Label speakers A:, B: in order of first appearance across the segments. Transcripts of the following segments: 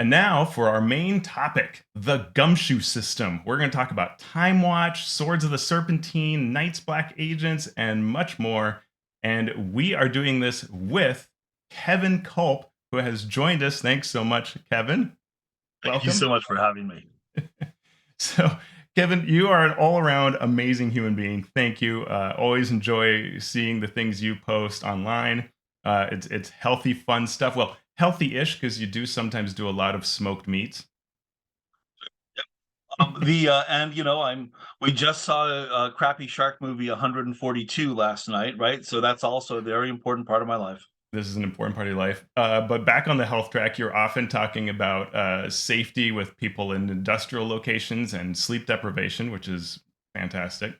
A: And now for our main topic, the Gumshoe system. We're going to talk about TimeWatch, Swords of the Serpentine, Night's Black Agents, and much more. And we are doing this with Kevin Kulp, who has joined us. Thanks so much, Kevin.
B: Thank you
A: Welcome.
B: so much for having me.
A: So, Kevin, you are an all around amazing human being. Thank you. Always enjoy seeing the things you post online. It's healthy, fun stuff. Well, healthy-ish because you do sometimes do a lot of smoked meats.
B: The and we just saw a crappy shark movie 142 last night, right? So that's also a very important part of my life.
A: This is an important part of your life. But back on the health track, you're often talking about safety with people in industrial locations and sleep deprivation, which is fantastic.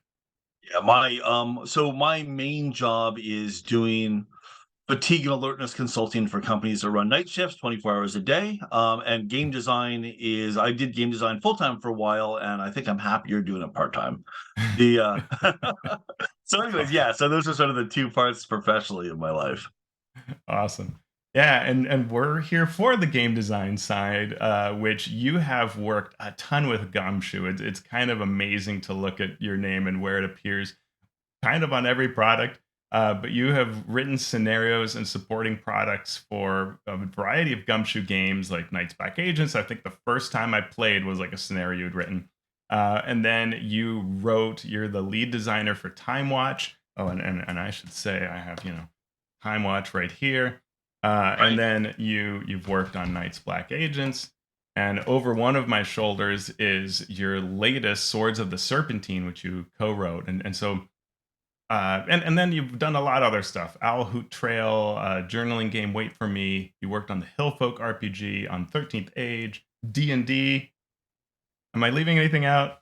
B: Yeah, my main job is doing fatigue and alertness consulting for companies that run night shifts 24 hours a day. And game design is I did game design full time for a while, and I think I'm happier doing it part time. The so anyways, yeah, so those are sort of the two parts professionally of my life.
A: Awesome. Yeah, and we're here for the game design side, which you have worked a ton with Gumshoe. It's kind of amazing to look at your name and where it appears kind of on every product. But you have written scenarios and supporting products for a variety of Gumshoe games like Night's Black Agents. I think the first time I played was like a scenario you'd written. And then you're the lead designer for TimeWatch. Oh, and I should say I have, TimeWatch right here. And
B: Right.
A: then you've worked on Night's Black Agents. And over one of my shoulders is your latest Swords of the Serpentine, which you co-wrote. And so and then you've done a lot of other stuff. Owl Hoot Trail, journaling game Wait for Me. You worked on the Hillfolk RPG, on 13th Age, D&D. Am I leaving anything out?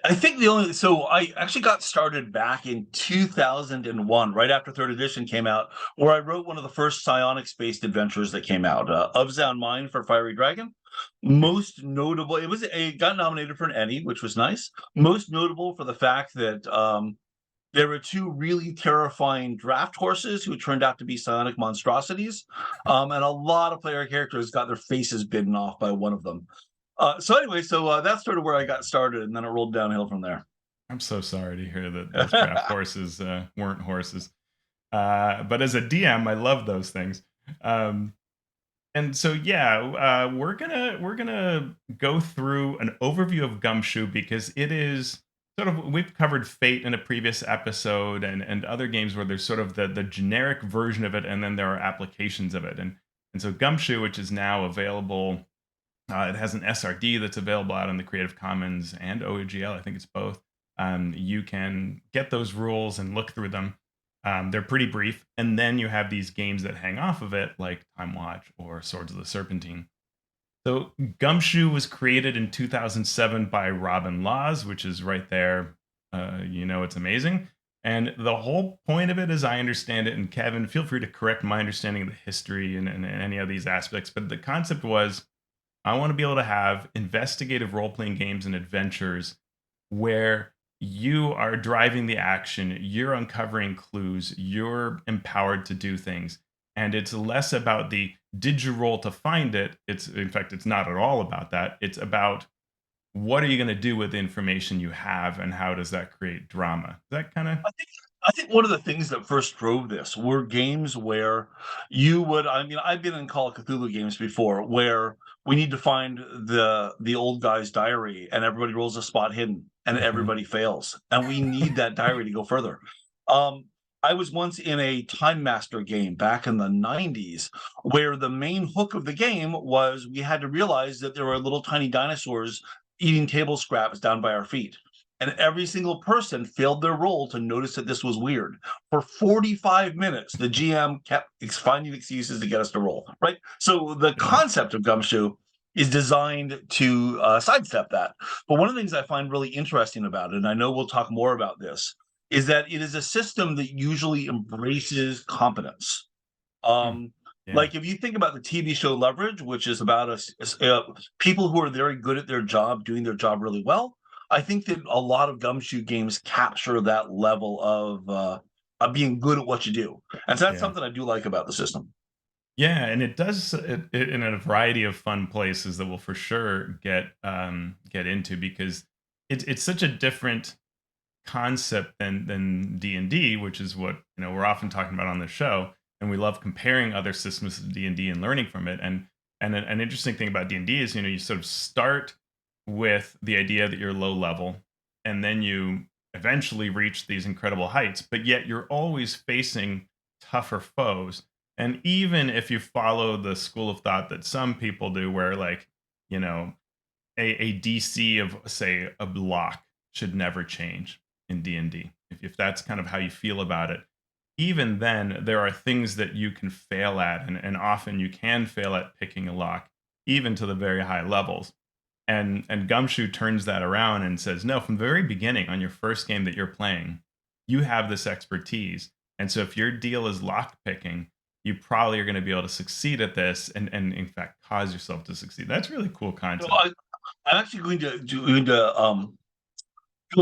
B: I think I actually got started back in 2001, right after third edition came out, where I wrote one of the first psionics-based adventures that came out, of Sound Mind for Fiery Dragon. Most notable, it got nominated for an Emmy, which was nice. Most notable for the fact that there were two really terrifying draft horses who turned out to be psionic monstrosities, and a lot of player characters got their faces bitten off by one of them. So that's sort of where I got started, and then it rolled downhill from there.
A: I'm so sorry to hear that those draft horses weren't horses. But as a DM, I love those things. Um, and so yeah, we're gonna go through an overview of Gumshoe because it is sort of we've covered Fate in a previous episode and other games where there's sort of the generic version of it and then there are applications of it and so Gumshoe, which is now available, it has an SRD that's available out on the Creative Commons and OGL. I think it's both. You can get those rules and look through them. They're pretty brief. And then you have these games that hang off of it, like Time Watch or Swords of the Serpentine. So Gumshoe was created in 2007 by Robin Laws, which is right there. It's amazing. And the whole point of it, as I understand it, and Kevin, feel free to correct my understanding of the history and any of these aspects, but the concept was I want to be able to have investigative role playing games and adventures where you are driving the action, you're uncovering clues, you're empowered to do things. And it's less about the did you roll to find it? It's in fact, it's not at all about that. It's about what are you going to do with the information you have and how does that create drama? Is that kind of
B: I think one of the things that first drove this were games where you would. I mean, I've been in Call of Cthulhu games before, where we need to find the old guy's diary, and everybody rolls a spot hidden, and
A: Mhm.
B: everybody fails, and we need that diary to go further. Um, I was once in a Time Master game back in the 90s, where the main hook of the game was we had to realize that there were little tiny dinosaurs eating table scraps down by our feet. And every single person failed their role to notice that this was weird. For 45 minutes, the GM kept finding excuses to get us to roll, right? So the
A: Yeah.
B: concept of Gumshoe is designed to sidestep that. But one of the things I find really interesting about it, and I know we'll talk more about this, is that it is a system that usually embraces competence.
A: Hmm.
B: Um,
A: Yeah.
B: like if you think about the TV show Leverage, which is about people who are very good at their job, doing their job really well. I think that a lot of Gumshoe games capture that level of being good at what you do, and so that's
A: Yeah.
B: something I do like about the system.
A: Yeah, and it does it in a variety of fun places that we'll for sure get into because it's such a different concept than D&D, which is what, we're often talking about on the show, and we love comparing other systems to D&D and D and learning from it. And an interesting thing about D&D is, you sort of start with the idea that you're low level, and then you eventually reach these incredible heights, but yet you're always facing tougher foes. And even if you follow the school of thought that some people do, where like, you know, a DC of say a block should never change in D&D. If that's kind of how you feel about it, even then there are things that you can fail at, and often you can fail at picking a lock, even to the very high levels. And Gumshoe turns that around and says, no, from the very beginning on your first game that you're playing, you have this expertise. And so if your deal is lock picking, you probably are going to be able to succeed at this and in fact cause yourself to succeed. That's really cool
B: So
A: concept.
B: I'm actually going to drill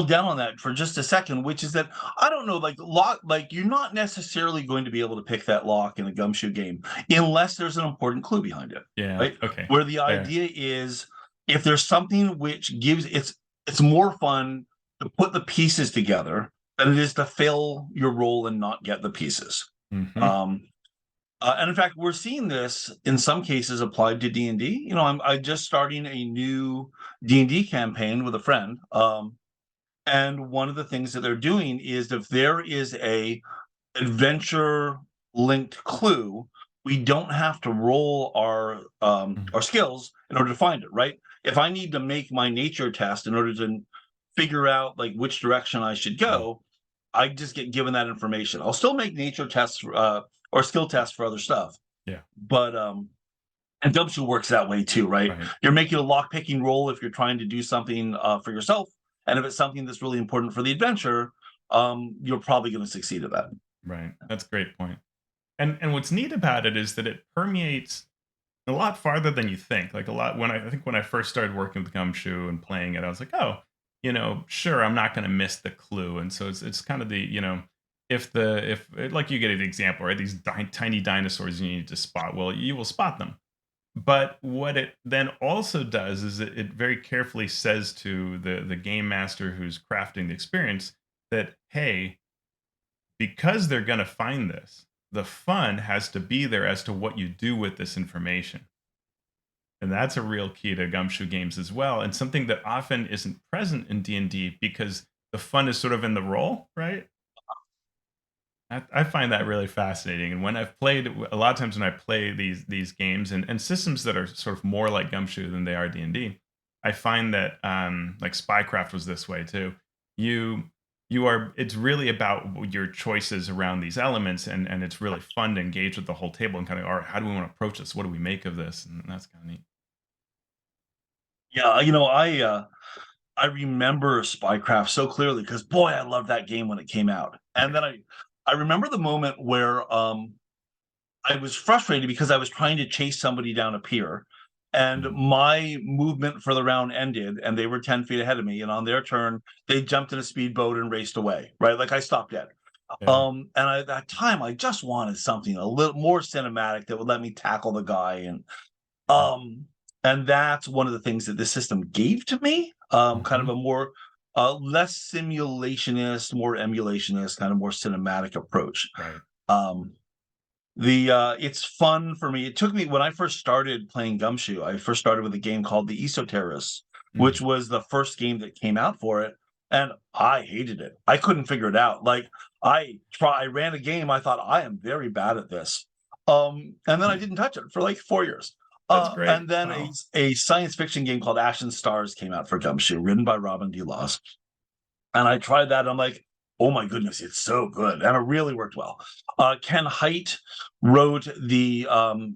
B: down on that for just a second, which is that I don't know, like lock, like you're not necessarily going to be able to pick that lock in a gumshoe game unless there's an important clue behind it,
A: Yeah.
B: right?
A: Okay.
B: Where the
A: Fair.
B: idea is if there's something which gives it's more fun to put the pieces together than it is to fail your role and not get the pieces.
A: Hmm.
B: Um, and in fact, we're seeing this in some cases applied to D&D. I'm just starting a new D&D campaign with a friend. And one of the things that they're doing is if there is a adventure linked clue, we don't have to roll our skills in order to find it, right? If I need to make my nature test in order to figure out like which direction I should go, I just get given that information. I'll still make nature tests or skill tests for other stuff,
A: Yeah.
B: but and Gumshoe works that way too, right?
A: Right.
B: You're making a lock picking roll if you're trying to do something for yourself, and if it's something that's really important for the adventure, you're probably going to succeed at that.
A: Right. That's a great point. And what's neat about it is that it permeates a lot farther than you think. Like a lot I think when I first started working with Gumshoe and playing it, I was like, oh, sure, I'm not going to miss the clue. And so it's kind of the, if like you get an example, right? These tiny dinosaurs you need to spot. Well, you will spot them. But what it then also does is it very carefully says to the game master who's crafting the experience that, hey, because they're going to find this, the fun has to be there as to what you do with this information. And that's a real key to gumshoe games as well, and something that often isn't present in D&D because the fun is sort of in the role, right? I find that really fascinating. And when I've played, a lot of times when I play these games and systems that are sort of more like Gumshoe than they are D&D, I find that like Spycraft was this way too. You it's really about your choices around these elements, and it's really fun to engage with the whole table and kind of, all right, how do we want to approach this? What do we make of this? And that's kind of neat.
B: Yeah, I remember Spycraft so clearly because boy, I loved that game when it came out. And
A: Right.
B: then I remember the moment where I was frustrated because I was trying to chase somebody down a pier, and
A: Mm.
B: my movement for the round ended, and they were 10 feet ahead of me. And on their turn, they jumped in a speedboat and raced away. Right, like I stopped dead.
A: Yeah.
B: At that time, I just wanted something a little more cinematic that would let me tackle the guy,
A: Mm.
B: um, and that's one of the things that this system gave to me. Kind of
A: Mhm.
B: a more less simulationist, more emulationist, kind of more cinematic approach.
A: Right.
B: Um, the It's fun for me. It took me when I first started playing Gumshoe. I first started with a game called The Esoterrorists,
A: Mm.
B: which was the first game that came out for it, and I hated it. I couldn't figure it out. Like I ran a game. I thought I am very bad at this, and then I didn't touch it for like 4 years.
A: That's great.
B: And then
A: Wow.
B: a science fiction game called Ashen Stars came out for Gumshoe, written by Robin D. Laws, and I tried that. And I'm like, oh my goodness, it's so good, and it really worked well. Ken Hite wrote the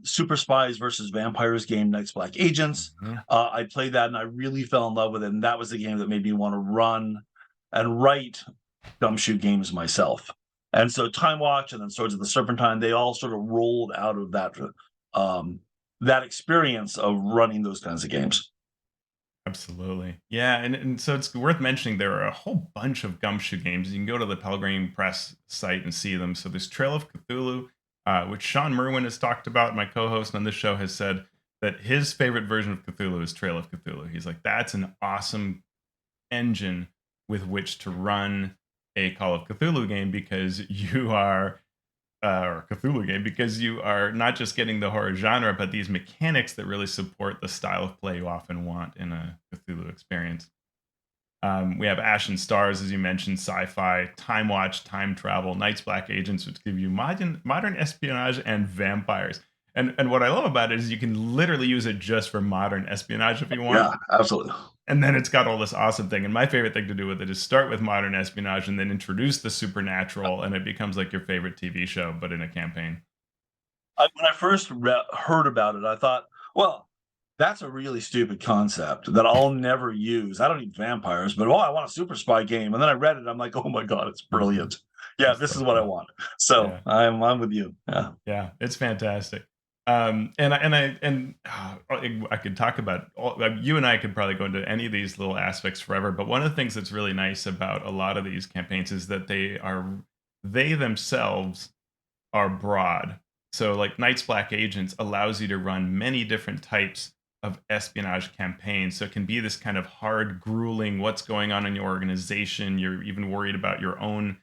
B: Super Spies versus Vampires game, Night's Black Agents.
A: Mhm.
B: I played that, and I really fell in love with it. And that was the game that made me want to run and write gumshoe games myself. And so TimeWatch and then Swords of the Serpentine, they all sort of rolled out of um, that experience of running those kinds of games.
A: Absolutely. Yeah, and so it's worth mentioning there are a whole bunch of Gumshoe games. You can go to the Pelgrane Press site and see them. So there's Trail of Cthulhu, which Sean Merwin has talked about. My co-host on this show has said that his favorite version of Cthulhu is Trail of Cthulhu. He's like, that's an awesome engine with which to run a Call of Cthulhu game because you are or Cthulhu game because you are not just getting the horror genre, but these mechanics that really support the style of play you often want in a Cthulhu experience. We have Ashen Stars, as you mentioned, sci-fi, Time Watch, time travel, Night's Black Agents, which give you modern espionage and vampires. And what I love about it is you can literally use it just for modern espionage if you want.
B: Yeah, absolutely.
A: And then it's got all this awesome thing. And my favorite thing to do with it is start with modern espionage and then introduce the supernatural, and it becomes like your favorite TV show, but in a campaign.
B: When I first heard about it, I thought, well, that's a really stupid concept that I'll never use. I don't need vampires, but I want a super spy game. And then I read it, I'm like, oh my god, it's brilliant. Yeah,
A: It's
B: this
A: so
B: is what I
A: cool.
B: want. So
A: Yeah.
B: I'm with you. Yeah.
A: It's fantastic. I could talk about you and I could probably go into any of these little aspects forever. But one of the things that's really nice about a lot of these campaigns is that they themselves are broad. So like Night's Black Agents allows you to run many different types of espionage campaigns. So it can be this kind of hard, grueling, what's going on in your organization. You're even worried about your own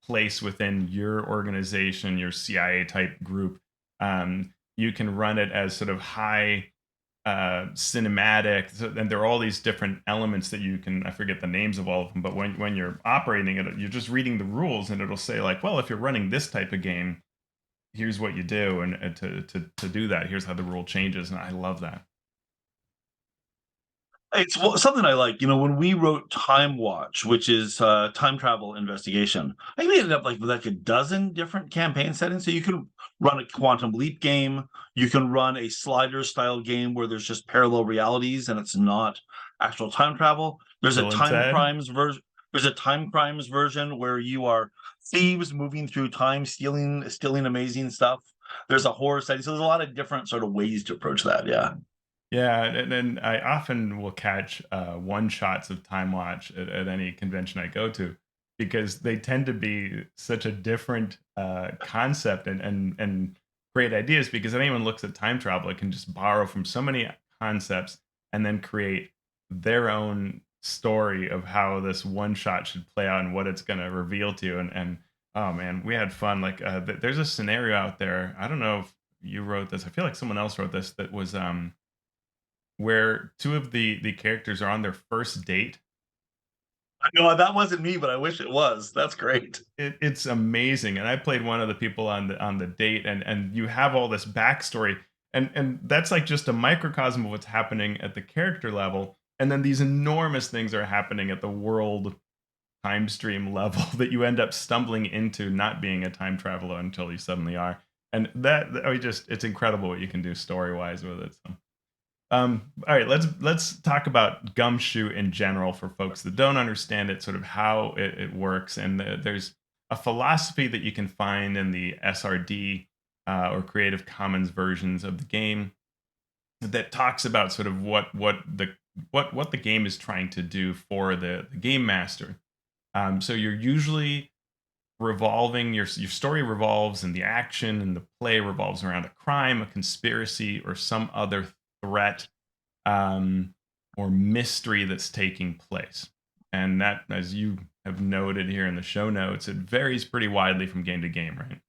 A: place within your organization, your CIA type group. You can run it as sort of high cinematic, and there are all these different elements that you can. I forget the names of all of them, but when you're operating it, you're just reading the rules, and it'll say like, well, if you're running this type of game, here's what you do, and to do that, here's how the rule changes, and I love that.
B: It's something I like. When we wrote TimeWatch, which is time travel investigation, I think we ended up with like a dozen different campaign settings. So you can run a quantum leap game, you can run a slider style game where there's just parallel realities and it's not actual time travel. There's a
A: Bill and
B: time
A: Ted.
B: crimes version. There's a time crimes version where you are thieves moving through time, stealing amazing stuff. There's a horror setting. So there's a lot of different sort of ways to approach that. Yeah.
A: Yeah, and then I often will catch one shots of Time Watch at any convention I go to because they tend to be such a different concept and great ideas. Because if anyone looks at time travel, it can just borrow from so many concepts and then create their own story of how this one shot should play out and what it's going to reveal to you. And oh man, we had fun. Like there's a scenario out there. I don't know if you wrote this. I feel like someone else wrote this. That was where two of the characters are on their first date.
B: No, that wasn't me, but I wish it was. That's great.
A: It's amazing, and I played one of the people on the date, and you have all this backstory, and that's like just a microcosm of what's happening at the character level, and then these enormous things are happening at the world time stream level that you end up stumbling into not being a time traveler until you suddenly are, and that I mean, just it's incredible what you can do story wise with it. So. All right, let's talk about Gumshoe in general for folks that don't understand it, sort of how it works. And there's a philosophy that you can find in the SRD or Creative Commons versions of the game that talks about sort of what the game is trying to do for the game master. So you're usually revolving your story revolves and the action and the play revolves around a crime, a conspiracy, or some other threat um, or mystery that's taking place. And that, as you have noted here in the show notes, it varies pretty widely from game to game, right?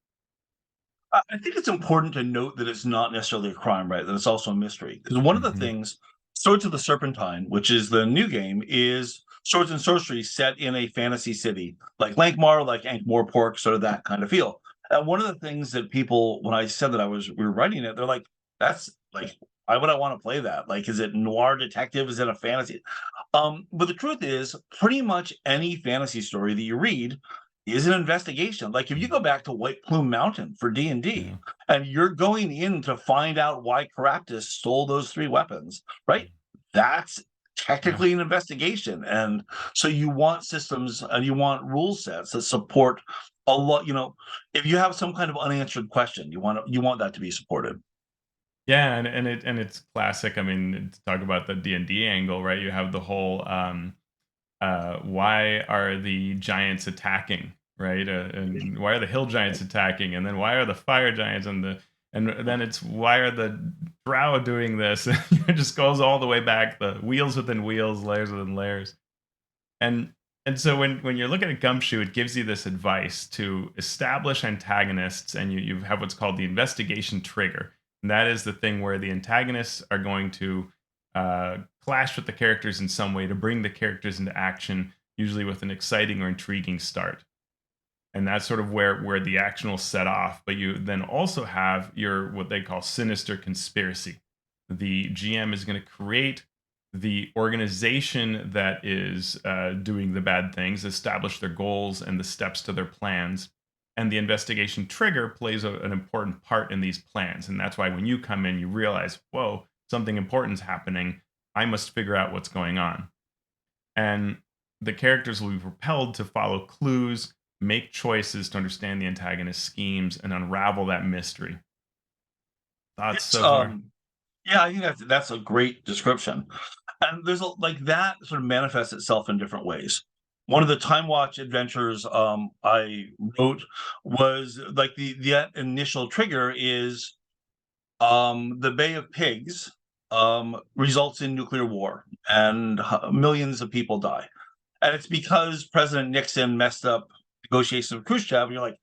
B: I think it's important to note that it's not necessarily a crime, right? That it's also a mystery. Because one of the
A: Hmm.
B: things, Swords of the Serpentine, which is the new game, is swords and sorcery set in a fantasy city, like Lankmar, like Ankh-Morpork, sort of that kind of feel. And one of the things that people, when I said that we were writing it, they're like, "That's like, why would I want to play that? Like, is it noir detective? Is it a fantasy?" But the truth is, pretty much any fantasy story that you read is an investigation. Like if you go back to White Plume Mountain for D&D,
A: Yeah.
B: and you're going in to find out why Caraptus stole those three weapons, right? That's
A: Yeah.
B: technically an investigation. And so you want systems and you want rule sets that support a lot. If you have some kind of unanswered question, you want that to be supported.
A: Yeah, and it's classic. I mean, to talk about the D&D angle, right? You have the whole why are the giants attacking, right? And why are the hill giants attacking? And then why are the fire giants and then it's why are the drow doing this? It just goes all the way back, the wheels within wheels, layers within layers. And and so when you're looking at Gumshoe, it gives you this advice to establish antagonists, and you have what's called the investigation trigger. And that is the thing where the antagonists are going to clash with the characters in some way to bring the characters into action, usually with an exciting or intriguing start. And that's sort of where the action will set off. But you then also have your what they call sinister conspiracy. The GM is going to create the organization that is doing the bad things, establish their goals and the steps to their plans. And the investigation trigger plays an important part in these plans. And that's why when you come in, you realize, whoa, something important's happening. I must figure out what's going on. And the characters will be propelled to follow clues, make choices to understand the antagonist schemes, and unravel that mystery. Thoughts
B: It's
A: so far?
B: yeah, I think that's a great description. And there's like that sort of manifests itself in different ways. One of the TimeWatch adventures I wrote was like the initial trigger is the Bay of Pigs results in nuclear war and millions of people die. And it's because President Nixon messed up negotiations with Khrushchev. And you're like,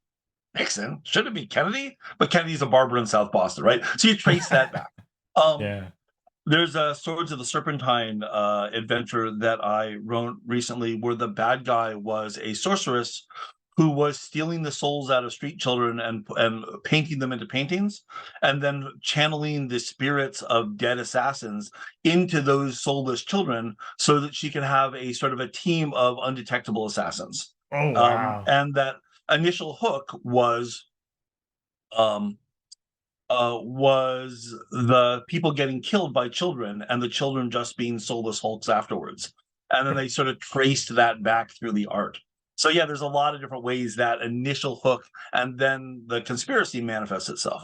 B: Nixon? Should it be Kennedy? But Kennedy's a barber in South Boston, right? So you trace that back. Um,
A: Yeah.
B: there's a Swords of the Serpentine adventure that I wrote recently where the bad guy was a sorceress who was stealing the souls out of street children and painting them into paintings, and then channeling the spirits of dead assassins into those soulless children so that she could have a sort of a team of undetectable assassins.
A: Oh wow.
B: And that initial hook um, was the people getting killed by children and the children just being soulless hulks afterwards. And then they sort of traced that back through the art. So yeah, there's a lot of different ways that initial hook and then the conspiracy manifests itself.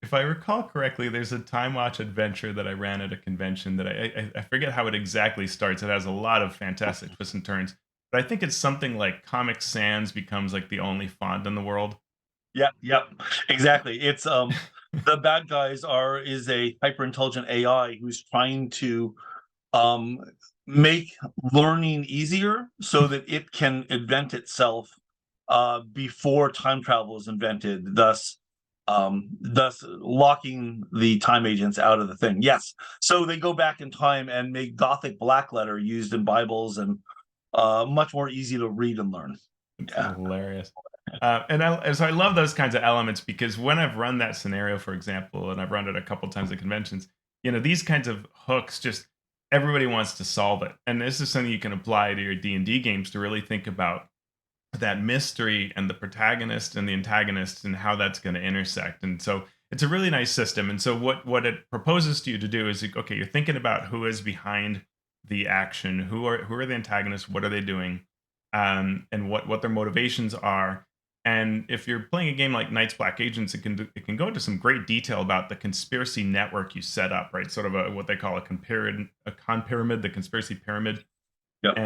A: If I recall correctly, there's a Time Watch adventure that I ran at a convention that I forget how it exactly starts. It has a lot of fantastic twists and turns, but I think it's something like Comic Sans becomes like the only font in the world.
B: Yep, yep, exactly. It's the bad guys is a hyper intelligent AI who's trying to um make learning easier so that it can invent itself before time travel is invented, thus locking the time agents out of the thing. Yes, so they go back in time and make Gothic blackletter used in Bibles and much more easy to read and learn.
A: It's
B: Yeah.
A: hilarious. So I love those kinds of elements because when I've run that scenario, for example, and I've run it a couple times at conventions, these kinds of hooks just everybody wants to solve it, and this is something you can apply to your D&D games to really think about that mystery and the protagonist and the antagonist and how that's going to intersect. And so it's a really nice system. And so what it proposes to you to do is, okay, you're thinking about who is behind the action, who are the antagonists, what are they doing, and what their motivations are. And if you're playing a game like Knights Black Agents, it can go into some great detail about the conspiracy network you set up, right? Sort of what they call a con pyramid, the conspiracy pyramid.
B: Yep.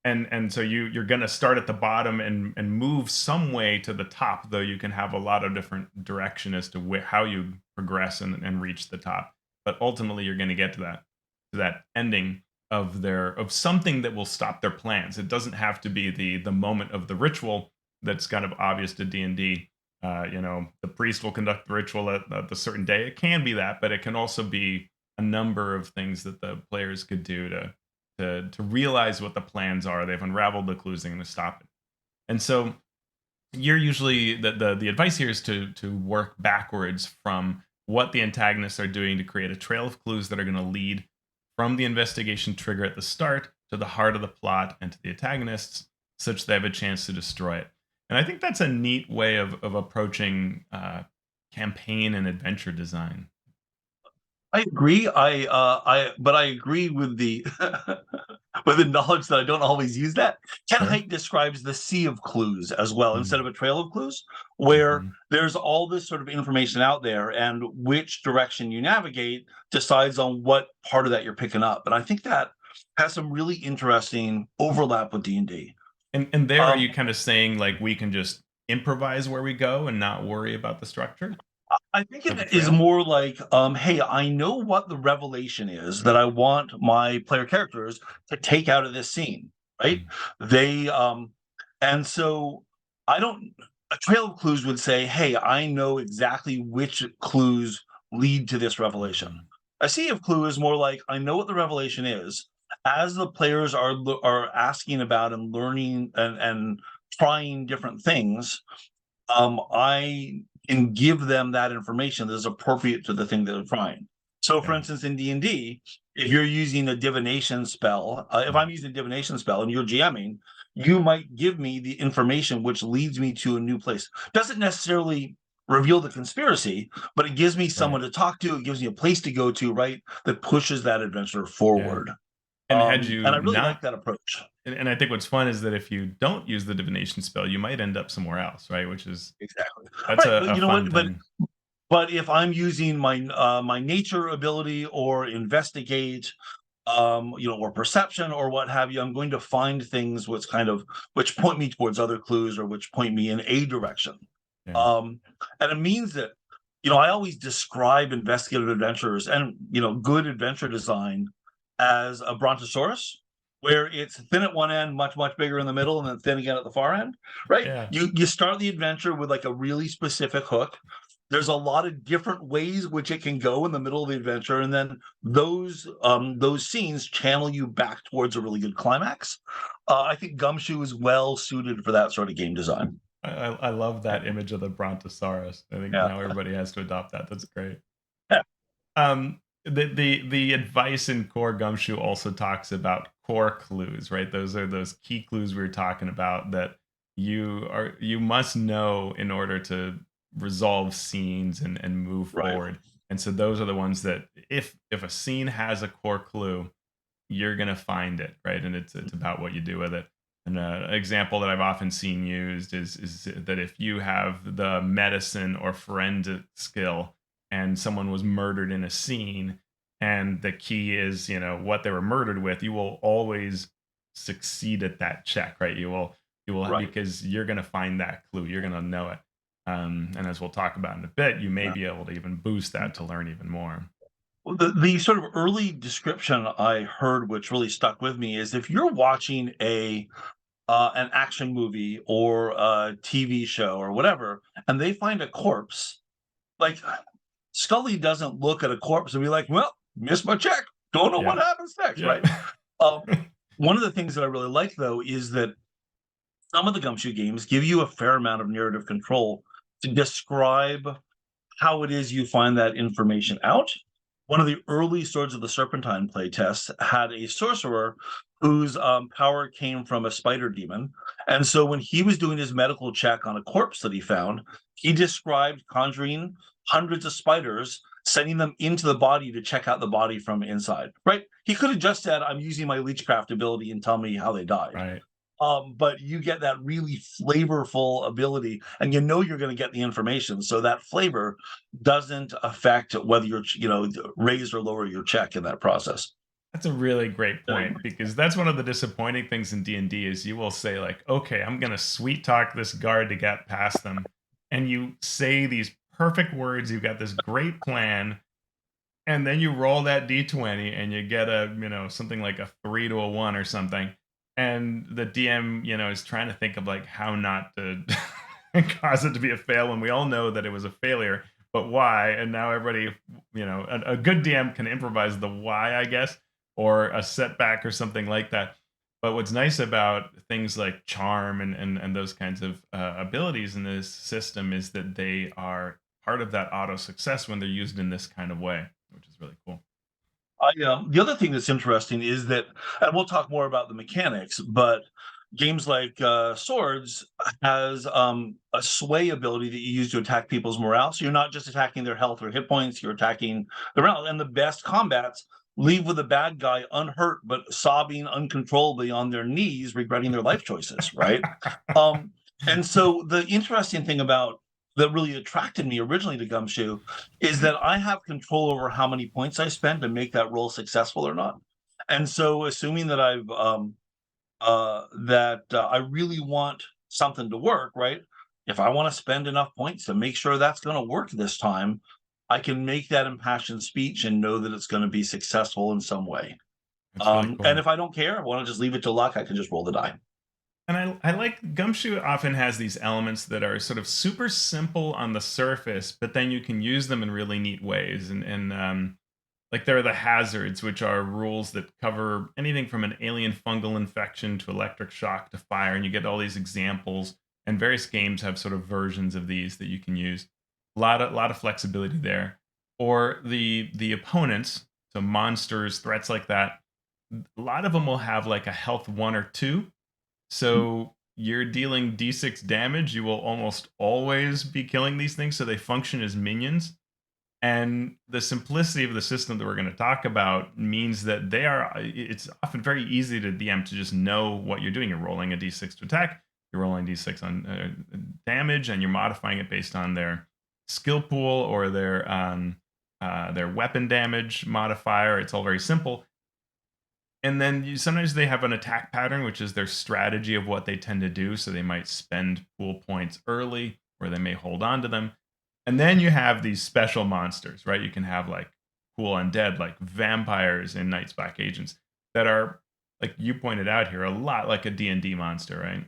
A: And so you're going to start at the bottom and move some way to the top, though you can have a lot of different direction as to how you progress and reach the top. But ultimately, you're going to get to that ending of something that will stop their plans. It doesn't have to be the moment of the ritual that's kind of obvious to D&D. The priest will conduct the ritual at a certain day. It can be that, but it can also be a number of things that the players could do to realize what the plans are. They've unraveled the clues. They're going to stop it. And so you're usually the advice here is to work backwards from what the antagonists are doing to create a trail of clues that are going to lead from the investigation trigger at the start to the heart of the plot and to the antagonists, such they have a chance to destroy it. And I think that's a neat way of approaching campaign and adventure design.
B: I agree. But I agree with the with the knowledge that I don't always use that. Ken
A: Sure.
B: Haidt describes the sea of clues as well, instead
A: Mm-hmm.
B: of a trail of clues, where
A: Mm-hmm.
B: there's all this sort of information out there, and which direction you navigate decides on what part of that you're picking up. And I think that has some really interesting overlap with D&D.
A: And there, are
B: Um,
A: you kind of saying like we can just improvise where we go and not worry about the structure
B: I think
A: of the
B: it is
A: trail?
B: more like, hey, I know what the revelation is that I want my player characters to take out of this scene, right?
A: Mm,
B: They and so I don't a trail of clues would say, hey, I know exactly which clues lead to this revelation.
A: mhm.
B: A sea of clue is more like I know what the revelation is. As the players are asking about and learning and trying different things, I can give them that information that is appropriate to the thing that they're trying. So, for
A: Yeah.
B: instance, in D&D, if you're using a divination spell, if
A: Mm,
B: I'm using a divination spell and you're GMing, you might give me the information which leads me to a new place. Doesn't necessarily reveal the conspiracy, but it gives me
A: right.
B: someone to talk to. It gives me a place to go to, right? That pushes that adventure
A: Yeah.
B: forward.
A: And had
B: And
A: you
B: I really like
A: not,
B: that approach.
A: and I think what's fun is that if you don't use the divination spell, you might end up somewhere else, right? Which is
B: Exactly.
A: that's
B: Right. But
A: a
B: you know
A: fun
B: what?
A: thing.
B: But if I'm using my nature ability or investigate, or perception or what have you, I'm going to find things which point me towards other clues or which point me in a direction.
A: Yeah.
B: Um, and it means that, I always describe investigative adventures and good adventure design as a brontosaurus, where it's thin at one end, much much bigger in the middle, and then thin again at the far end. Right?
A: Yeah.
B: You start the adventure with like a really specific hook. There's a lot of different ways which it can go in the middle of the adventure, and then those scenes channel you back towards a really good climax. I think Gumshoe is well suited for that sort of game design.
A: I love that image of the Brontosaurus. I think
B: Yeah.
A: now everybody has to adopt that. That's great.
B: Yeah.
A: The advice in core gumshoe also talks about core clues, right? Those are those key clues we were talking about that you must know in order to resolve scenes and move
B: Right.
A: forward. And so those are the ones that if a scene has a core clue, you're gonna find it, right? And it's about what you do with it. And an example that I've often seen used is that if you have the medicine or forensic skill and someone was murdered in a scene, and the key is what they were murdered with, you will always succeed at that check, right? You will
B: Right.
A: because you're gonna find that clue, you're gonna know it. And as we'll talk about in a bit, you may
B: Yeah.
A: be able to even boost that to learn even more.
B: Well, the sort of early description I heard, which really stuck with me, is if you're watching an action movie or a TV show or whatever, and they find a corpse, like Scully doesn't look at a corpse and be like, "Well, missed my check. Don't know what
A: Yeah.
B: happens next."
A: Yeah.
B: Right. Um, One of the things that I really like though is that some of the gumshoe games give you a fair amount of narrative control to describe how it is you find that information out. One of the early Swords of the Serpentine playtests had a sorcerer whose power came from a spider demon. And so when he was doing his medical check on a corpse that he found, he described conjuring hundreds of spiders, sending them into the body to check out the body from inside. Right? He could have just said, I'm using my leechcraft ability and tell me how they died.
A: Right.
B: But you get that really flavorful ability, and you're going to get the information. So that flavor doesn't affect whether you're, raise or lower your check in that process.
A: That's a really great
B: Yeah.
A: point because that's one of the disappointing things in D&D is you will say like, "Okay, I'm going to sweet talk this guard to get past them." And you say these perfect words, you've got this great plan, and then you roll that d20 and you get something like a 3 to a 1 or something. And the DM, is trying to think of like how not to cause it to be a fail when we all know that it was a failure, but why? And now everybody, a good DM can improvise the why, I guess, or a setback or something like that. But what's nice about things like charm and those kinds of abilities in this system is that they are part of that auto success when they're used in this kind of way, which is really cool.
B: The other thing that's interesting is that, and we'll talk more about the mechanics, but games like Swords has a sway ability that you use to attack people's morale. So you're not just attacking their health or hit points, you're attacking the morale. And the best combats leave with the bad guy unhurt, but sobbing uncontrollably on their knees, regretting their life choices, right? Um, and so the interesting thing about that really attracted me originally to Gumshoe is that I have control over how many points I spend to make that roll successful or not. And so, assuming that I've that I really want something to work, right? If I want to spend enough points to make sure that's going to work this time, I can make that impassioned speech and know that it's going to be successful in some way.
A: That's really
B: And
A: cool.
B: if I don't care, I want to just leave it to luck, I can just roll the die.
A: And I like Gumshoe often has these elements that are sort of super simple on the surface, but then you can use them in really neat ways. And like there are the hazards, which are rules that cover anything from an alien fungal infection to electric shock to fire, and you get all these examples. And various games have sort of versions of these that you can use. A lot of flexibility there. Or the opponents, so monsters, threats like that. A lot of them will have like a health 1 or 2, so you're dealing d6 damage. You will almost always be killing these things, so they function as minions. And the simplicity of the system that we're going to talk about means that it's often very easy to DM to just know what you're doing. You're rolling a d6 to attack, you're rolling d6 on damage, and you're modifying it based on their skill pool or their weapon damage modifier. It's all very simple. And then sometimes they have an attack pattern, which is their strategy of what they tend to do. So they might spend pool points early, or they may hold on to them. And then you have these special monsters, right? You can have like cool undead, like vampires and Night's Black Agents, that are, like you pointed out here, a lot like a D&D monster, right?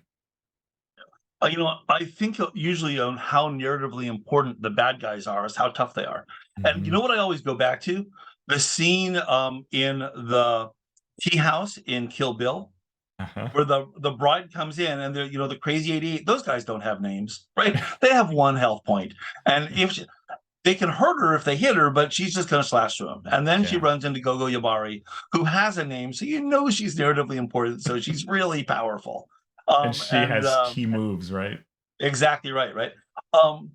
B: I think usually on how narratively important the bad guys are is how tough they are. And you
A: Mm-hmm.
B: know what I always go back to? The scene in the tea house in Kill Bill,
A: Uh-huh.
B: where the bride comes in and they're, the crazy 88, those guys don't have names, right? They have 1 health point. And they can hurt her if they hit her, but she's just going to slash through them. And then she
A: Yeah.
B: runs into Gogo Yabari, who has a name, so she's narratively important. So she's really powerful.
A: And she
B: And
A: has key moves, right?
B: Exactly right, right. Um,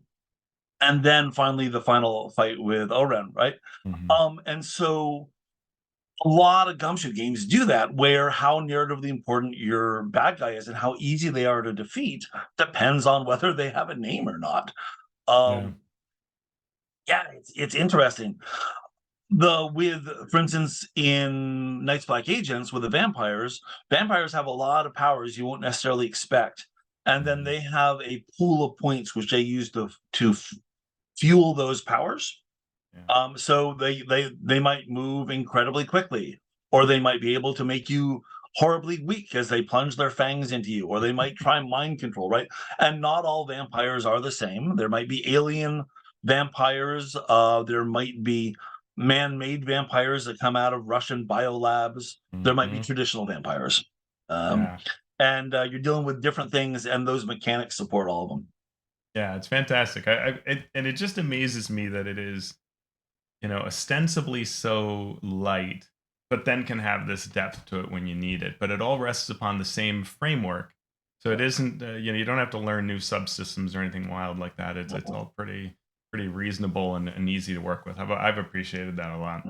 B: and then finally the final fight with Oren, right?
A: Mm-hmm.
B: And so a lot of Gumshoe games do that, where how narratively important your bad guy is and how easy they are to defeat depends on whether they have a name or not.
A: Yeah.
B: Um, yeah, it's interesting. For instance, in Night's Black Agents with the vampires have a lot of powers you won't necessarily expect, and then
A: Mm-hmm.
B: they have a pool of points which they use to fuel those powers.
A: Yeah.
B: So they might move incredibly quickly, or they might be able to make you horribly weak as they plunge their fangs into you, or they might try mind control, right? And not all vampires are the same. There might be alien vampires. There might be man-made vampires that come out of Russian biolabs. There might be
A: Mm-hmm.
B: traditional vampires. Um,
A: Yeah.
B: and you're dealing with different things, and those mechanics support all of them.
A: Yeah, it's fantastic. And it just amazes me that it is, ostensibly so light, but then can have this depth to it when you need it. But it all rests upon the same framework. So it isn't, you don't have to learn new subsystems or anything wild like that. It's all pretty reasonable and easy to work with. I've appreciated that a lot.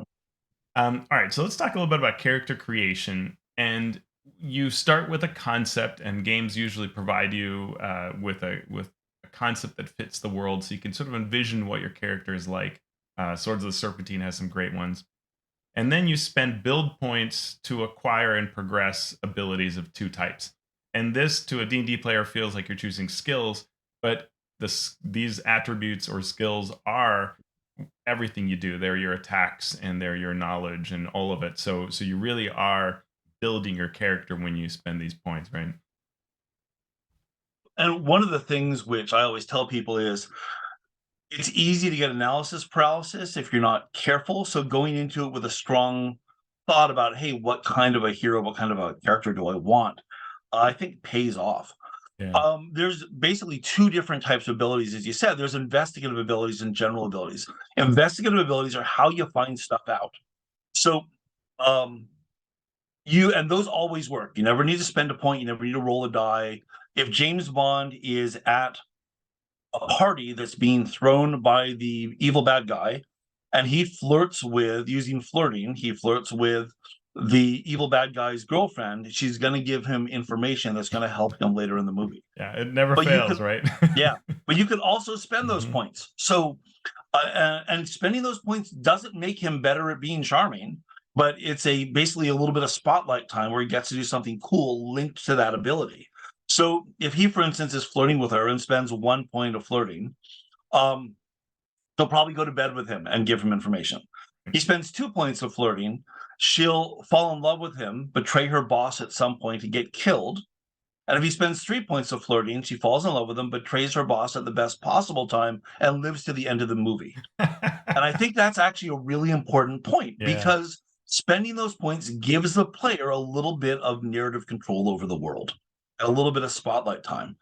A: All right, so let's talk a little bit about character creation. And you start with a concept, and games usually provide you with a concept that fits the world, so you can sort of envision what your character is like. Swords of the Serpentine has some great ones. And then you spend build points to acquire and progress abilities of 2 types. And this, to a D&D player, feels like you're choosing skills, but these attributes or skills are everything you do. They're your attacks and they're your knowledge and all of it. So you really are building your character when you spend these points, right?
B: And one of the things which I always tell people is it's easy to get analysis paralysis if you're not careful. So going into it with a strong thought about, hey, what kind of a hero, what kind of a character do I want? I think pays off.
A: Yeah.
B: There's basically 2 different types of abilities, as you said. There's investigative abilities and general abilities. Investigative abilities are how you find stuff out. So um, and those always work. You never need to spend a point. You never need to roll a die. If James Bond is at a party that's being thrown by the evil bad guy, and he flirts with, using flirting, he flirts with the evil bad guy's girlfriend, she's going to give him information that's going to help him later in the movie.
A: Yeah, it never
B: But you
A: fails,
B: can,
A: right?
B: yeah, but you can also spend those
A: Hmm.
B: points. So, and spending those points doesn't make him better at being charming. but it's basically a little bit of spotlight time where he gets to do something cool linked to that ability. So if he, for instance, is flirting with her and spends 1 point of flirting, um, she'll probably go to bed with him and give him information. He spends 2 points of flirting. She'll fall in love with him, betray her boss at some point and get killed. And if he spends 3 points of flirting, she falls in love with him, betrays her boss at the best possible time, and lives to the end of the movie. And I think that's actually a really important point
A: Yeah.
B: because spending those points gives the player a little bit of narrative control over the world, a little bit of spotlight time.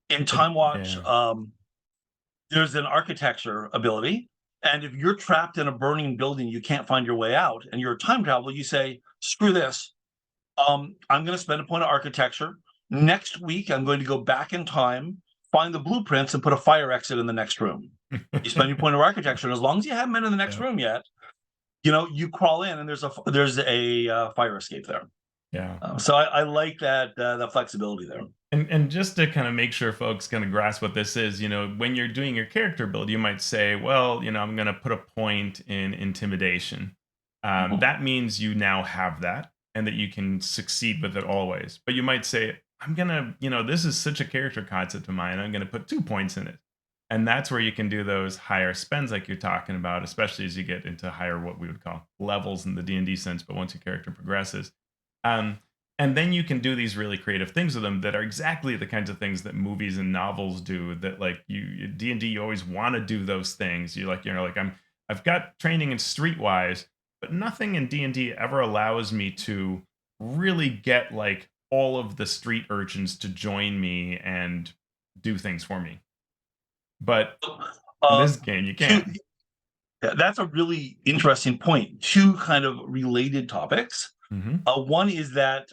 B: In TimeWatch,
A: Yeah.
B: there's an architecture ability. And if you're trapped in a burning building, you can't find your way out, and you're a time traveler, you say, screw this. I'm going to spend a point of architecture. Next week, I'm going to go back in time, find the blueprints, and put a fire exit in the next room. You spend your point of architecture, and as long as you haven't been in the next room yet, you crawl in, and there's a fire escape there.
A: Yeah.
B: So I like that the flexibility there.
A: And just to kind of make sure folks kind of grasp what this is, when you're doing your character build, you might say, well, I'm going to put a point in intimidation. That means you now have that and that you can succeed with it always. But you might say, I'm going to, this is such a character concept of mine. I'm going to put 2 points in it. And that's where you can do those higher spends like you're talking about, especially as you get into higher, what we would call levels in the D&D sense, but once your character progresses. And then you can do these really creative things with them that are exactly the kinds of things that movies and novels do. That like D&D, you always want to do those things. I've got training in Streetwise, but nothing in D&D ever allows me to really get like all of the street urchins to join me and do things for me. But in this game, you can.
B: That's a really interesting point. Two kind of related topics.
A: Mm-hmm.
B: One is that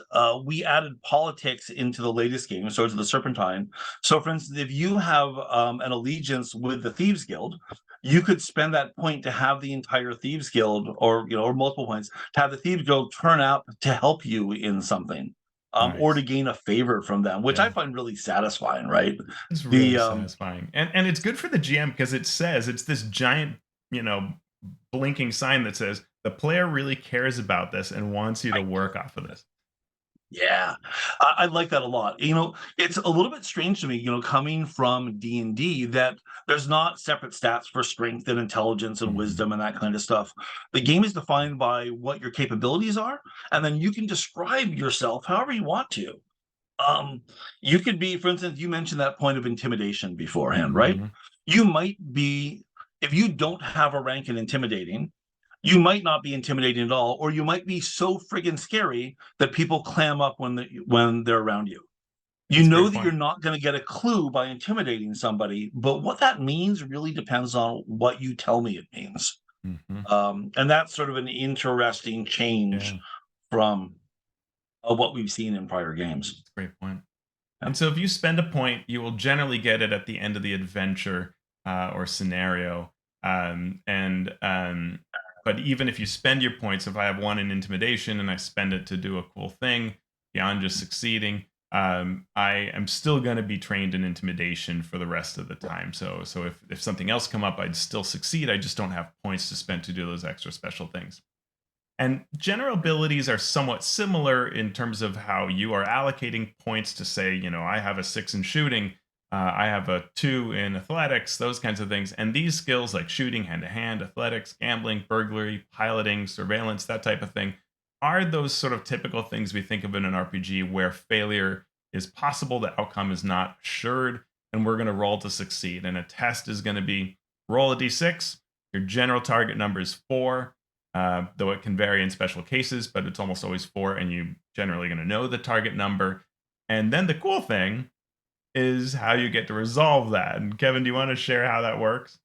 B: we added politics into the latest game, so it's the Serpentine. So, for instance, if you have an allegiance with the Thieves Guild, you could spend that point to have the entire Thieves Guild, or multiple points, to have the Thieves Guild turn up to help you in something, or to
A: Nice.
B: gain a favor from them, which I find really satisfying. Right?
A: It's really satisfying, and it's good for the GM because it says it's this giant, blinking sign that says the player really cares about this and wants you to work off of this.
B: Yeah, I like that a lot. It's a little bit strange to me, coming from D&D, that there's not separate stats for strength and intelligence and wisdom and that kind of stuff. The game is defined by what your capabilities are, and then you can describe yourself however you want to. You could be, for instance, you mentioned that point of intimidation beforehand, right?
A: Mm-hmm.
B: You might be, if you don't have a rank in intimidating, you might not be intimidating at all, or you might be so friggin' scary that people clam up when they're around you. You know that you're not going to get a clue by intimidating somebody, but what that means really depends on what you tell me it means.
A: Mm-hmm.
B: And that's sort of an interesting change from what we've seen in prior games.
A: That's a great point. And so if you spend a point, you will generally get it at the end of the adventure or scenario. But even if you spend your points, if I have one in intimidation and I spend it to do a cool thing beyond just succeeding, I am still going to be trained in intimidation for the rest of the time. So if something else come up, I'd still succeed. I just don't have points to spend to do those extra special things. And general abilities are somewhat similar in terms of how you are allocating points to say, I have a 6 in shooting. I have a 2 in athletics, those kinds of things. And these skills like shooting, hand-to-hand, athletics, gambling, burglary, piloting, surveillance, that type of thing, are those sort of typical things we think of in an RPG where failure is possible, the outcome is not assured, and we're going to roll to succeed. And a test is going to be roll a d6. Your general target number is 4, though it can vary in special cases, but it's almost always 4, and you're generally going to know the target number. And then the cool thing is how you get to resolve that. And Kevin, do you want to share how that works?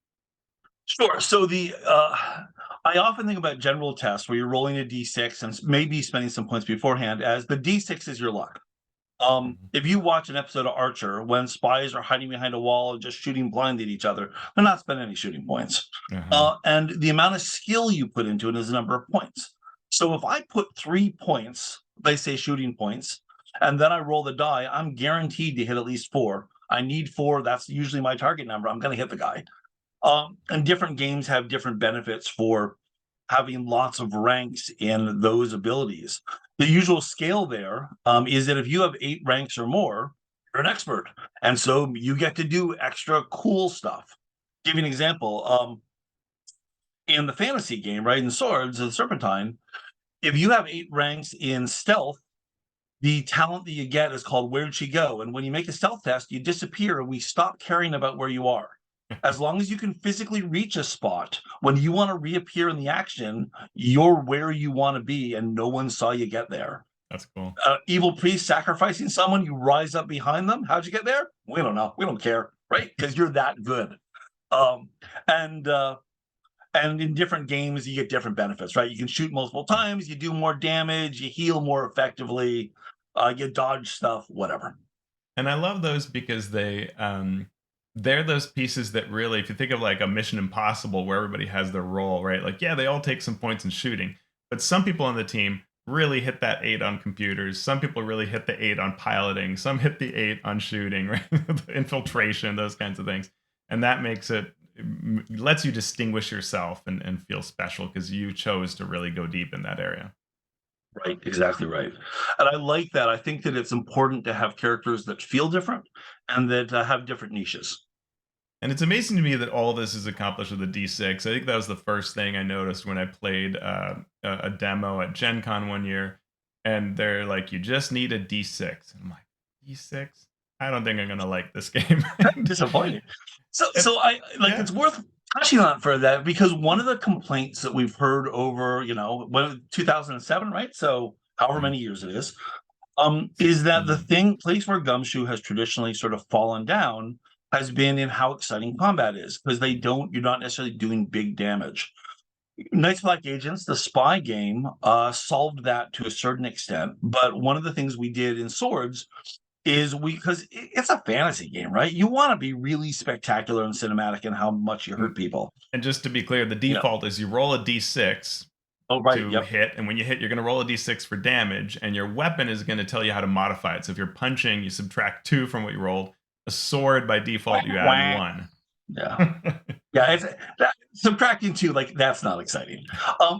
B: Sure. So I often think about general tests where you're rolling a d6 and maybe spending some points beforehand, as the d6 is your luck. If you watch an episode of Archer, when spies are hiding behind a wall and just shooting blind at each other, they're not spending any shooting points. And the amount of skill you put into it is the number of points. So if I put 3 points, they say shooting points, and then I roll the die, I'm guaranteed to hit at least 4. I need 4. That's usually my target number. I'm going to hit the guy. And different games have different benefits for having lots of ranks in those abilities. The usual scale there is that if you have 8 ranks or more, you're an expert, and so you get to do extra cool stuff. Give you an example. In the fantasy game, right, in Swords, the Serpentine, if you have 8 ranks in stealth, the talent that you get is called Where'd She Go? And when you make a stealth test, you disappear and we stop caring about where you are. As long as you can physically reach a spot, when you want to reappear in the action, you're where you want to be and no one saw you get there.
A: That's cool.
B: Evil priest sacrificing someone, you rise up behind them. How'd you get there? We don't know. We don't care, right? Because you're that good. Um, and in different games, you get different benefits, right? You can shoot multiple times, you do more damage, you heal more effectively, you dodge stuff, whatever.
A: And I love those because they're those pieces that really, if you think of like a Mission Impossible where everybody has their role, right? Like, yeah, they all take some points in shooting, but some people on the team really hit that 8 on computers. Some people really hit the 8 on piloting. Some hit the 8 on shooting, right? Infiltration, those kinds of things. And that makes it lets you distinguish yourself and feel special because you chose to really go deep in that area.
B: Right, exactly right. And I like that. I think that it's important to have characters that feel different and that have different niches.
A: And it's amazing to me that all this is accomplished with a D6. I think that was the first thing I noticed when I played a demo at Gen Con one year. And they're like, you just need a D6. And I'm like, D6? I don't think I'm going to like this game.
B: Disappointing. So I like it's worth touching on for that because one of the complaints that we've heard over, 2007, right? So however many years it is that the place where Gumshoe has traditionally sort of fallen down has been in how exciting combat is because you're not necessarily doing big damage. Knights Black Agents, the spy game, solved that to a certain extent. But one of the things we did in Swords is because it's a fantasy game, right? You want to be really spectacular and cinematic in how much you hurt people.
A: And just to be clear, the default is you roll a D6 to hit, and when you hit, you're going to roll a D6 for damage, and your weapon is going to tell you how to modify it. So if you're punching, you subtract 2 from what you rolled. A sword, by default, you add 1.
B: Yeah. Yeah, subtracting 2, like, that's not exciting.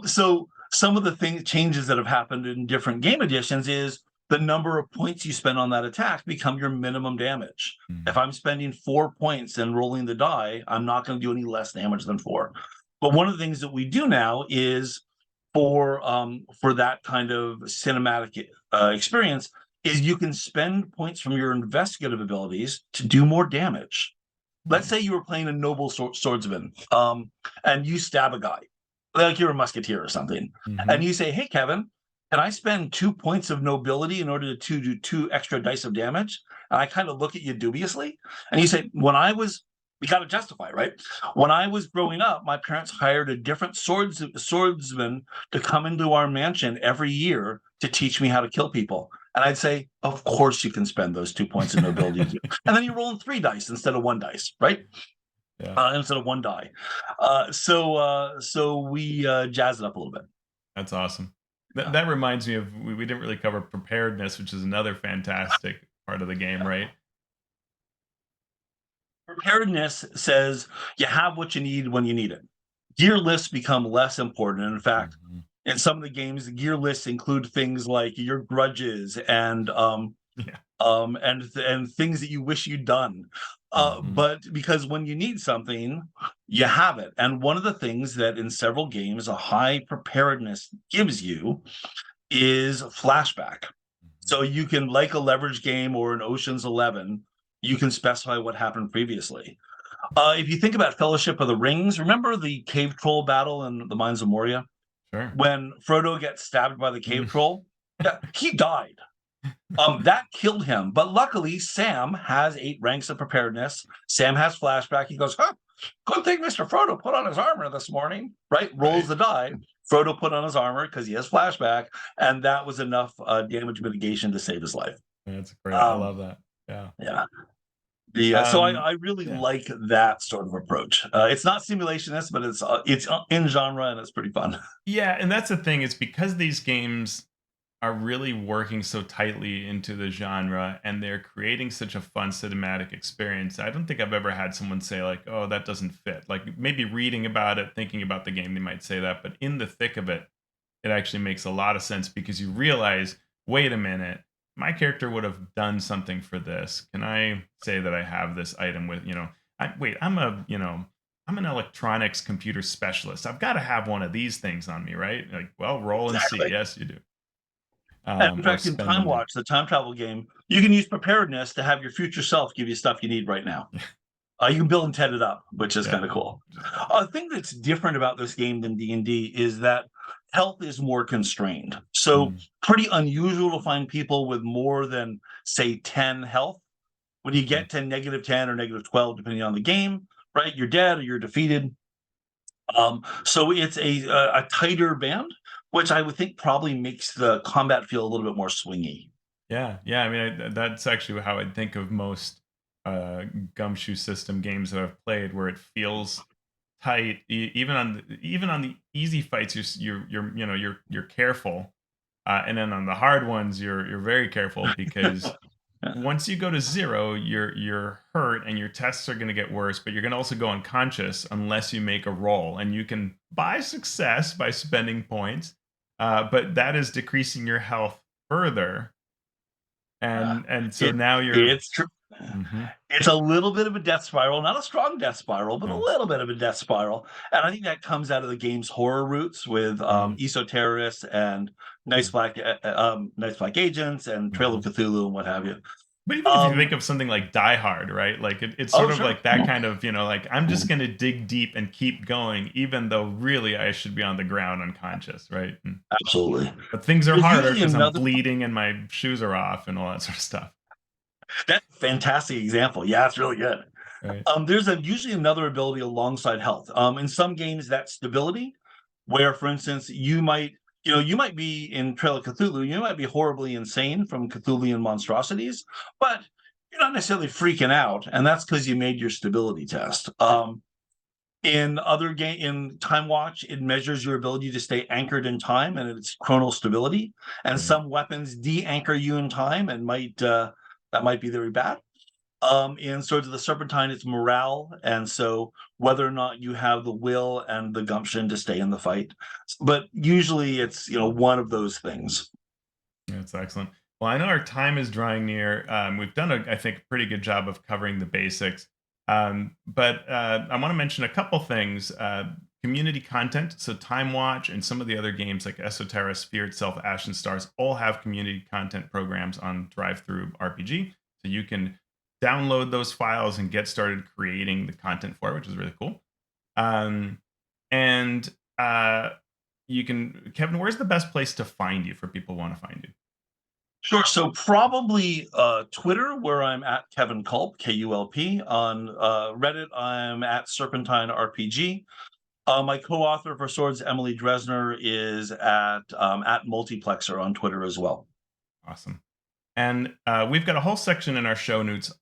B: So some of the changes that have happened in different game editions is the number of points you spend on that attack become your minimum damage. If I'm spending 4 points and rolling the die, I'm not going to do any less damage than 4. But one of the things that we do now is for that kind of cinematic experience is you can spend points from your investigative abilities to do more damage. Let's say you were playing a noble swordsman and you stab a guy, like you're a musketeer or something, and you say, hey, Kevin, can I spend 2 points of nobility in order to do 2 extra dice of damage? And I kind of look at you dubiously. And you say, we got to justify, right? When I was growing up, my parents hired a different swordsman to come into our mansion every year to teach me how to kill people. And I'd say, of course you can spend those 2 points of nobility. And then you're rolling 3 dice instead of 1 dice, right? Yeah. Instead of 1 die. So we jazz it up a little bit.
A: That's awesome. That reminds me of, we didn't really cover preparedness, which is another fantastic part of the game, right?
B: Preparedness says you have what you need when you need it. Gear lists become less important. And in fact, in some of the games, the gear lists include things like your grudges and things that you wish you'd done. But because when you need something, you have it. And one of the things that in several games a high preparedness gives you is flashback. So you can, like a leverage game or an Ocean's 11, you can specify what happened previously. If you think about Fellowship of the Rings, remember the cave troll battle in the Mines of Moria?
A: Sure.
B: When Frodo gets stabbed by the cave troll, he died. That killed him. But luckily, Sam has 8 ranks of preparedness. Sam has flashback. He goes, good thing Mr. Frodo put on his armor this morning, right? Rolls the die. Frodo put on his armor because he has flashback. And that was enough damage mitigation to save his life.
A: That's great. I love that.
B: Yeah. So I really like that sort of approach. It's not simulationist, but it's in genre and it's pretty fun.
A: Yeah, and that's the thing. It's because these games are really working so tightly into the genre, and they're creating such a fun cinematic experience. I don't think I've ever had someone say like, "Oh, that doesn't fit." Like maybe reading about it, thinking about the game, they might say that, but in the thick of it, it actually makes a lot of sense because you realize, wait a minute, my character would have done something for this. Can I say that I have this item with, wait, I'm an electronics computer specialist. I've got to have one of these things on me, right? Like, well, roll and see.
B: Exactly.
A: Yes, you do.
B: And in
A: Or
B: fact, in
A: spend the money.
B: TimeWatch, the time travel game, you can use preparedness to have your future self give you stuff you need right now. You can build and TED it up, which is
A: Yeah.
B: kind of cool. A thing that's different about this game than D&D is that health is more constrained. So
A: Mm,
B: pretty unusual to find people with more than, say, 10 health. When you
A: mm.
B: get to -10 or -12, depending on the game, right, you're dead or you're defeated. So it's a tighter band, which I would think probably makes the combat feel a little bit more swingy.
A: Yeah, yeah. I mean, that's actually how I think of most gumshoe system games that I've played, where it feels tight. Even on the easy fights, you're careful, and then on the hard ones, you're very careful because once you go to zero, you're hurt, and your tests are going to get worse. But you're going to also go unconscious unless you make a roll, and you can buy success by spending points, but that is decreasing your health further, and so
B: It
A: now you're.
B: it's true.
A: Mhm.
B: It's a little bit of a death spiral, not a strong death spiral, but a
A: Yeah.
B: little bit of a death spiral. And I think that comes out of the game's horror roots with
A: Mhm.
B: ESO terrorists and
A: Mm.
B: nice black agents and Trail of
A: Mhm.
B: Cthulhu and what have you.
A: But even if you
B: Um,
A: think of something like Die Hard, right? Like it's sort
B: oh,
A: of
B: sure.
A: like that kind of, like I'm just going to dig deep and keep going, even though really I should be on the ground unconscious, right?
B: Absolutely.
A: But things are
B: There's
A: harder
B: usually
A: because I'm
B: another
A: bleeding and my shoes are off and all that sort of stuff,
B: That's a fantastic example. Yeah, it's really good.
A: right?
B: There's usually another ability alongside health. In some games, that's stability, where, for instance, you might be in Trail of Cthulhu, you might be horribly insane from Cthulhuan monstrosities, but you're not necessarily freaking out, and that's because you made your stability test. In Time Watch, it measures your ability to stay anchored in time and its chronal stability. And
A: Right.
B: some weapons de-anchor you in time and that might be very bad. In Swords of the Serpentine, it's morale, and so whether or not you have the will and the gumption to stay in the fight. But usually, it's one of those things.
A: That's excellent. Well, I know our time is drawing near. We've done, I think, a pretty good job of covering the basics. But I want to mention a couple things. Community content. So Time Watch and some of the other games like Esoterra, Sphere itself, Ashen Stars all have community content programs on Drive Through RPG. So you can download those files and get started creating the content for it, which is really cool. Um, and Kevin, where's the best place to find you for people who want to find you?
B: Sure. So probably Twitter, where I'm at Kevin Kulp, KULP. On Reddit, I'm at Serpentine RPG. My co-author for Swords, Emily Dresner, is at Multiplexer on Twitter as well.
A: Awesome. And we've got a whole section in our show notes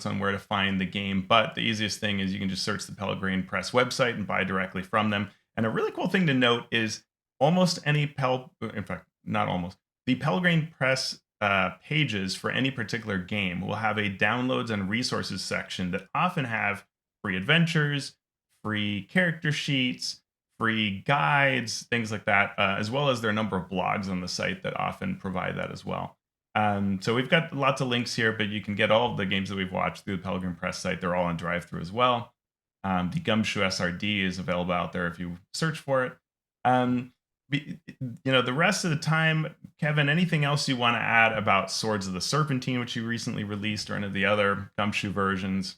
A: on where to find the game. But the easiest thing is you can just search the Pelgrane Press website and buy directly from them. And a really cool thing to note is almost any in fact, not almost, the Pelgrane Press pages for any particular game will have a downloads and resources section that often have free adventures, free character sheets, free guides, things like that, as well as there are a number of blogs on the site that often provide that as well. So we've got lots of links here, but you can get all of the games that we've watched through the Pelgrane Press site. They're all on drive-through as well. The GUMSHOE SRD is available out there if you search for it. Um, the rest of the time, Kevin, anything else you want to add about Swords of the Serpentine, which you recently released, or any of the other GUMSHOE versions?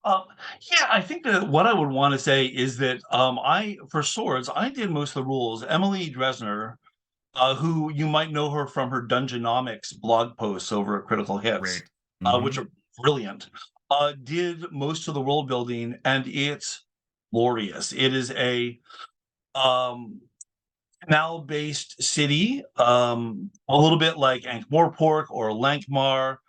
B: Um, yeah, I think that what I would want to say is that I for Swords, I did most of the rules. Emily Dresner, who you might know her from her Dungeonomics blog posts over at Critical Hits,
A: Great. Hmm.
B: which are brilliant, did most of the world building, and it's glorious. It is a um, canal-based city, a little bit like Ankh-Morpork or Lankmar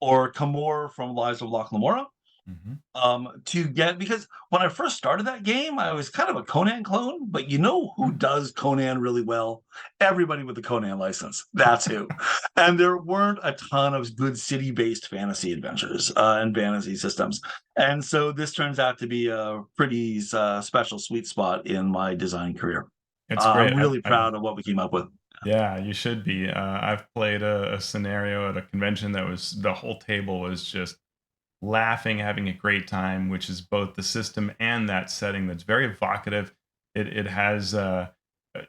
B: or Camor from Lives of Loch Lamora.
A: Mhm.
B: To get, because when I first started that game, I was kind of a Conan clone, but you know who does Conan really well? Everybody with the Conan license. That's who. And there weren't a ton of good city-based fantasy adventures and fantasy systems. And so this turns out to be a pretty special sweet spot in my design career.
A: It's great.
B: I'm really proud of what we came up with.
A: Yeah, you should be. I've played a scenario at a convention that was the whole table was just laughing, having a great time, which is both the system and that setting that's very evocative. It has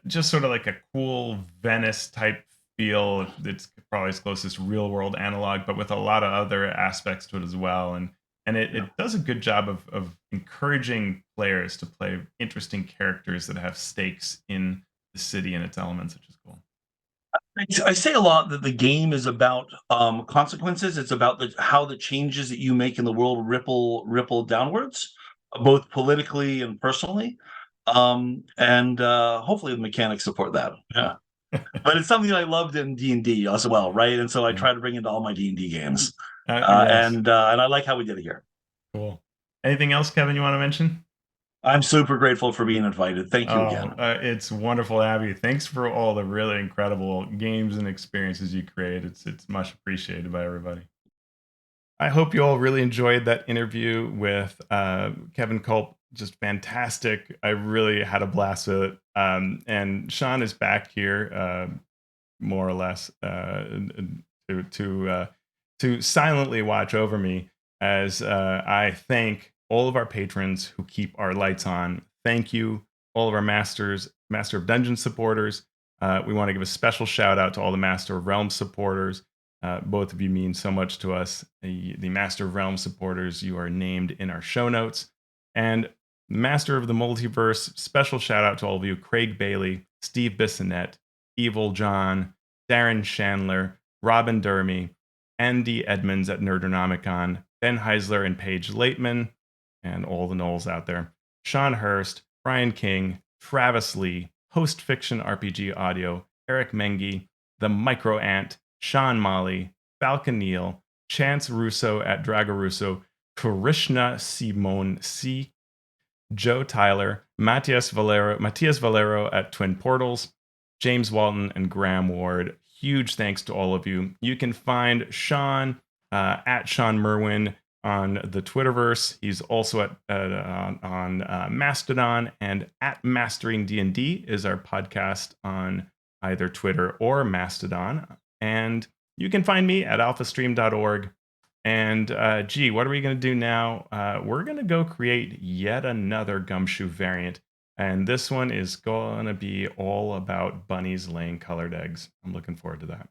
A: just sort of like a cool Venice type feel. It's probably its closest real world analog, but with a lot of other aspects to it as well. And
B: Yeah.
A: it does a good job of encouraging players to play interesting characters that have stakes in the city and its elements, which is cool.
B: I say a lot that the game is about consequences. It's about how the changes that you make in the world ripple downwards, both politically and personally. And hopefully the mechanics support that. Yeah, but it's something I loved in D&D as well, right? And so I
A: Yeah.
B: try to bring into all my D&D games,
A: Yes.
B: and I like how we did it here.
A: Cool. Anything else, Kevin, you want to mention?
B: I'm super grateful for being invited. Thank you
A: Oh,
B: again.
A: it's wonderful, Abby. Thanks for all the really incredible games and experiences you create. It's much appreciated by everybody. I hope you all really enjoyed that interview with Kevin Kulp. Just fantastic. I really had a blast with it. And Shawn is back here, more or less, to to silently watch over me as I thank all of our patrons who keep our lights on. Thank you, all of our Master of Dungeons supporters. We want to give a special shout out to all the Master of Realms supporters. Both of you mean so much to us. The Master of Realms supporters, you are named in our show notes. And Master of the Multiverse, special shout out to all of you: Craig Bailey, Steve Bissonette, Evil John, Darren Chandler, Robin Dermy, Andy Edmonds at Nerdonomicon, Ben Heisler and Paige Laitman, and all the Knowles out there, Sean Hurst, Brian King, Travis Lee, Post Fiction RPG Audio, Eric Mengi, The Micro Ant, Sean Molly, Falcon Neal, Chance Russo at Dragarusso, Krishna Simone C, Joe Tyler, Matias Valero at Twin Portals, James Walton, and Graham Ward. Huge thanks to all of you. You can find Shawn at Shawn Merwin on the Twitterverse. He's also on Mastodon, and at Mastering D&D is our podcast on either Twitter or Mastodon. And you can find me at alphastream.org. And gee, what are we going to do now? We're going to go create yet another gumshoe variant. And this one is going to be all about bunnies laying colored eggs. I'm looking forward to that.